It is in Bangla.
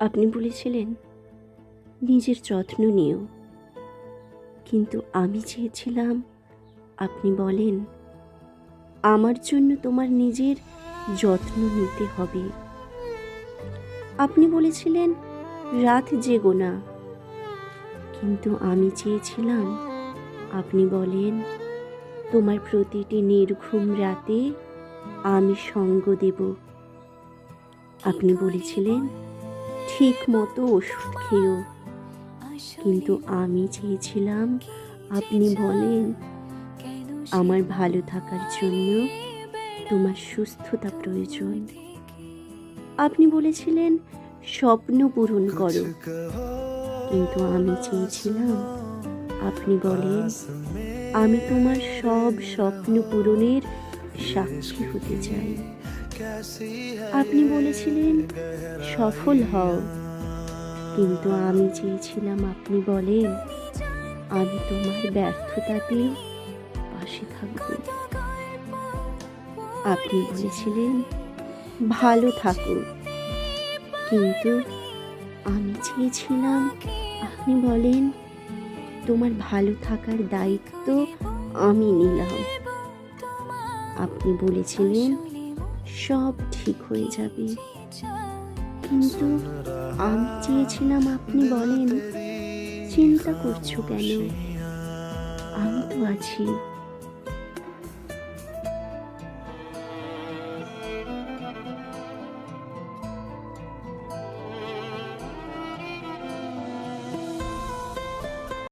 আপনি বলেছিলেন নিজের যত্ন নিও, কিন্তু আমি চেয়েছিলাম আপনি বলেন আমার জন্য তোমার নিজের যত্ন নিতে হবে। আপনি বলেছিলেন রাত জেগো না, কিন্তু আমি চেয়েছিলাম আপনি বলেন তোমার প্রতিটি নির্ঘুম রাতে আমি সঙ্গ দেব। আপনি বলেছিলেন ঠিক মতো ওষুধ খেও, কিন্তু আমি চেয়েছিলাম আপনি বলেন আমার ভালো থাকার জন্য তোমার সুস্থতা প্রয়োজন। আপনি বলেছিলেন স্বপ্ন পূরণ করো, কিন্তু আমি চেয়েছিলাম আপনি বলেন আমি তোমার সব স্বপ্ন পূরণের সাক্ষী হতে চাই। আপনি বলেছিলেন সফল হও, কিন্তু আমি চেয়েছিলাম আপনি বলেন আমি তোমার ব্যর্থতাতে পাশে থাকব। আপনি বলেছিলেন ভালো থাকো, কিন্তু আমি চেয়েছিলাম আপনি বলেন তোমার ভালো থাকার দায়িত্ব আমি নিলাম। আপনি বলেছিলেন সব ঠিক হয়ে যাবে, কিন্তু আমি চেয়েছিলাম আপনি বলেন চিন্তা করছো কেন, আমি তো আছি।